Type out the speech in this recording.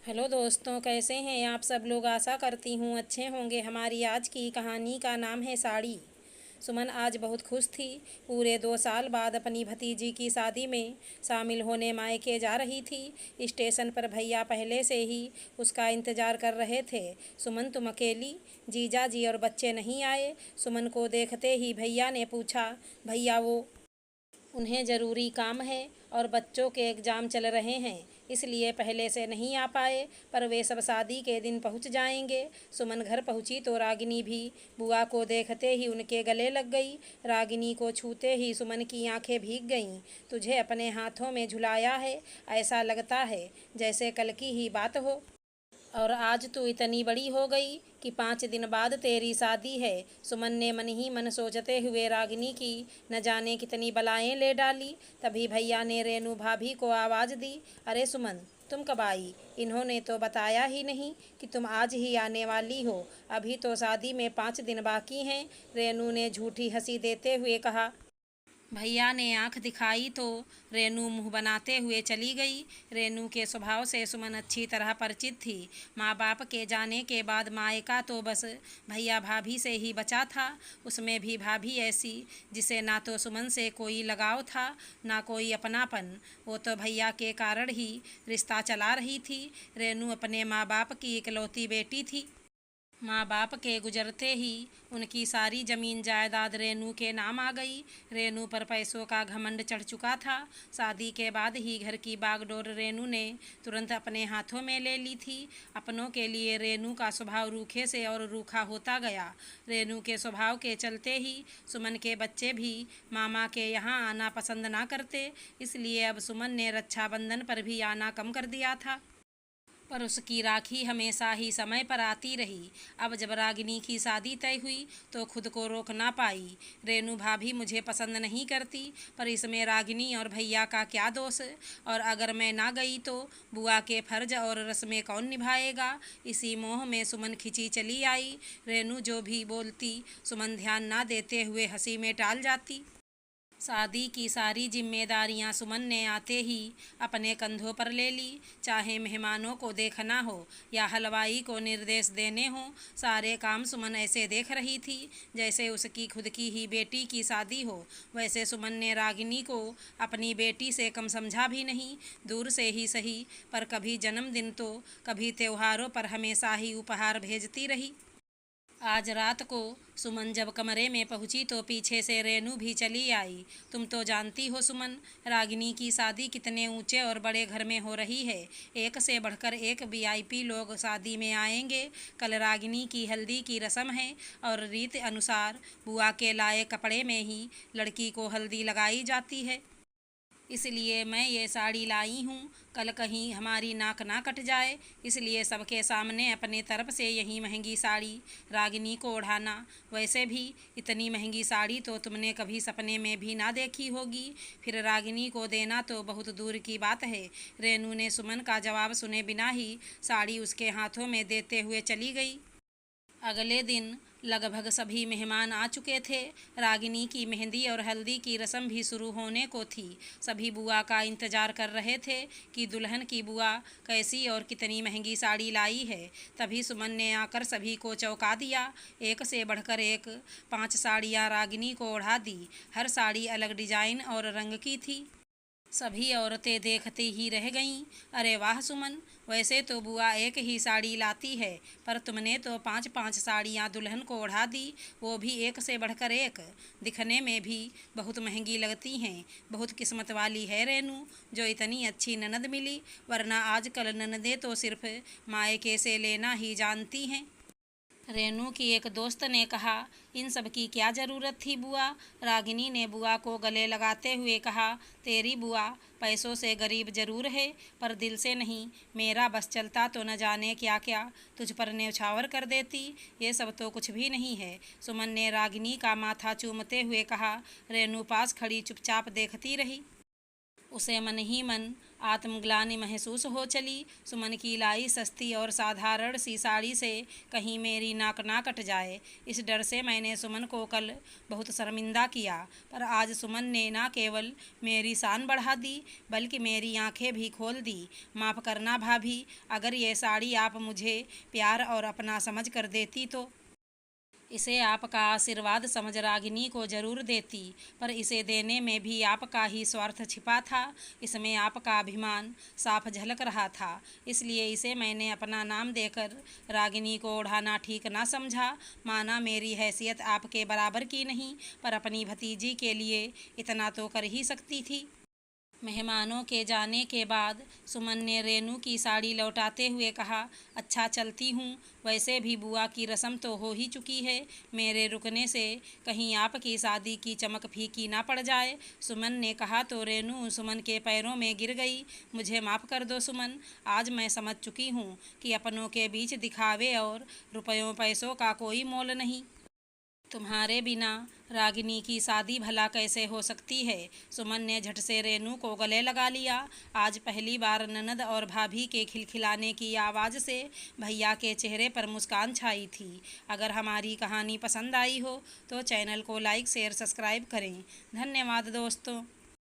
Hello दोस्तों, कैसे हैं आप सब लोग। आशा करती हूँ अच्छे होंगे। हमारी आज की कहानी का नाम है साड़ी। सुमन आज बहुत खुश थी। पूरे 2 साल बाद अपनी भतीजी की शादी में शामिल होने मायके जा रही थी। स्टेशन पर भैया पहले से ही उसका इंतज़ार कर रहे थे। सुमन, तुम अकेली? जीजा जी और बच्चे नहीं आए? सुमन को देखते ही भैया ने पूछा। भैया, वो उन्हें ज़रूरी काम है और बच्चों के एग्ज़ाम चल रहे हैं, इसलिए पहले से नहीं आ पाए, पर वे सब शादी के दिन पहुंच जाएंगे। सुमन घर पहुंची तो रागिनी भी बुआ को देखते ही उनके गले लग गई। रागिनी को छूते ही सुमन की आंखें भीग गईं। तुझे अपने हाथों में झुलाया है, ऐसा लगता है जैसे कल की ही बात हो। और आज तू इतनी बड़ी हो गई कि 5 दिन बाद तेरी शादी है। सुमन ने मन ही मन सोचते हुए रागिनी की न जाने कितनी बलाएं ले डाली। तभी भैया ने रेनू भाभी को आवाज़ दी। अरे सुमन, तुम कब आई? इन्होंने तो बताया ही नहीं कि तुम आज ही आने वाली हो। अभी तो शादी में 5 दिन बाकी हैं। रेनू ने झूठी हंसी देते हुए कहा। भैया ने आंख दिखाई तो रेनू मुंह बनाते हुए चली गई। रेनू के स्वभाव से सुमन अच्छी तरह परिचित थी। माँ बाप के जाने के बाद मायका तो बस भैया भाभी से ही बचा था। उसमें भी भाभी ऐसी जिसे ना तो सुमन से कोई लगाव था, ना कोई अपनापन। वो तो भैया के कारण ही रिश्ता चला रही थी। रेनू अपने माँ बाप की इकलौती बेटी थी। माँ बाप के गुजरते ही उनकी सारी ज़मीन जायदाद रेनू के नाम आ गई। रेनू पर पैसों का घमंड चढ़ चुका था। शादी के बाद ही घर की बागडोर रेनू ने तुरंत अपने हाथों में ले ली थी। अपनों के लिए रेनू का स्वभाव रूखे से और रूखा होता गया। रेनू के स्वभाव के चलते ही सुमन के बच्चे भी मामा के यहाँ आना पसंद ना करते, इसलिए अब सुमन ने रक्षाबंधन पर भी आना कम कर दिया था। पर उसकी राखी हमेशा ही समय पर आती रही। अब जब रागिनी की शादी तय हुई तो खुद को रोक ना पाई। रेनू भाभी मुझे पसंद नहीं करती, पर इसमें रागिनी और भैया का क्या दोष? और अगर मैं ना गई तो बुआ के फर्ज और रस्में कौन निभाएगा? इसी मोह में सुमन खिंची चली आई। रेनू जो भी बोलती सुमन ध्यान ना देते हुए हंसी में टाल जाती। शादी की सारी जिम्मेदारियां सुमन ने आते ही अपने कंधों पर ले ली। चाहे मेहमानों को देखना हो या हलवाई को निर्देश देने हो, सारे काम सुमन ऐसे देख रही थी जैसे उसकी खुद की ही बेटी की शादी हो। वैसे सुमन ने रागिनी को अपनी बेटी से कम समझा भी नहीं। दूर से ही सही, पर कभी जन्मदिन तो कभी त्योहारों पर हमेशा ही उपहार भेजती रही। आज रात को सुमन जब कमरे में पहुंची तो पीछे से रेनू भी चली आई। तुम तो जानती हो सुमन, रागिनी की शादी कितने ऊंचे और बड़े घर में हो रही है। एक से बढ़कर एक वीआईपी लोग शादी में आएंगे। कल रागिनी की हल्दी की रस्म है और रीत अनुसार बुआ के लाए कपड़े में ही लड़की को हल्दी लगाई जाती है। इसलिए मैं ये साड़ी लाई हूँ, कल कहीं हमारी नाक ना कट जाए, इसलिए सबके सामने अपने तरफ से यही महंगी साड़ी रागिनी को ओढ़ाना। वैसे भी इतनी महंगी साड़ी तो तुमने कभी सपने में भी ना देखी होगी, फिर रागिनी को देना तो बहुत दूर की बात है। रेनू ने सुमन का जवाब सुने बिना ही साड़ी उसके हाथों में देते हुए चली गई। अगले दिन लगभग सभी मेहमान आ चुके थे। रागिनी की मेहंदी और हल्दी की रस्म भी शुरू होने को थी। सभी बुआ का इंतजार कर रहे थे कि दुल्हन की बुआ कैसी और कितनी महंगी साड़ी लाई है। तभी सुमन ने आकर सभी को चौंका दिया। एक से बढ़कर एक 5 साड़ियाँ रागिनी को ओढ़ा दी। हर साड़ी अलग डिजाइन और रंग की थी। सभी औरतें देखती ही रह गईं। अरे वाह सुमन, वैसे तो बुआ एक ही साड़ी लाती है, पर तुमने तो 5 5 साड़ियाँ दुल्हन को ओढ़ा दी, वो भी एक से बढ़कर एक। दिखने में भी बहुत महंगी लगती हैं। बहुत किस्मत वाली है रेनू, जो इतनी अच्छी ननद मिली, वरना आजकल ननदें तो सिर्फ मायके से लेना ही जानती हैं। रेनू की एक दोस्त ने कहा। इन सब की क्या ज़रूरत थी बुआ? रागिनी ने बुआ को गले लगाते हुए कहा। तेरी बुआ पैसों से गरीब जरूर है, पर दिल से नहीं। मेरा बस चलता तो न जाने क्या क्या तुझ पर न्यौछावर कर देती। ये सब तो कुछ भी नहीं है, सुमन ने रागिनी का माथा चूमते हुए कहा। रेनू पास खड़ी चुपचाप देखती रही। उसे मन ही मन आत्मग्लानि महसूस हो चली। सुमन की लाई सस्ती और साधारण सी साड़ी से कहीं मेरी नाक ना कट जाए, इस डर से मैंने सुमन को कल बहुत शर्मिंदा किया। पर आज सुमन ने ना केवल मेरी शान बढ़ा दी बल्कि मेरी आंखें भी खोल दी। माफ़ करना भाभी, अगर ये साड़ी आप मुझे प्यार और अपना समझ कर देती तो इसे आपका आशीर्वाद समझ रागिनी को जरूर देती, पर इसे देने में भी आपका ही स्वार्थ छिपा था। इसमें आपका अभिमान साफ झलक रहा था, इसलिए इसे मैंने अपना नाम देकर रागिनी को ओढ़ाना ठीक ना समझा। माना मेरी हैसियत आपके बराबर की नहीं, पर अपनी भतीजी के लिए इतना तो कर ही सकती थी। मेहमानों के जाने के बाद सुमन ने रेनू की साड़ी लौटाते हुए कहा, अच्छा चलती हूँ, वैसे भी बुआ की रस्म तो हो ही चुकी है, मेरे रुकने से कहीं आपकी शादी की चमक फीकी ना पड़ जाए। सुमन ने कहा तो रेनू सुमन के पैरों में गिर गई। मुझे माफ़ कर दो सुमन, आज मैं समझ चुकी हूँ कि अपनों के बीच दिखावे और रुपयों पैसों का कोई मोल नहीं। तुम्हारे बिना रागिनी की शादी भला कैसे हो सकती है। सुमन ने झट से रेनू को गले लगा लिया। आज पहली बार ननद और भाभी के खिलखिलाने की आवाज़ से भैया के चेहरे पर मुस्कान छाई थी। अगर हमारी कहानी पसंद आई हो तो चैनल को लाइक शेयर सब्सक्राइब करें। धन्यवाद दोस्तों।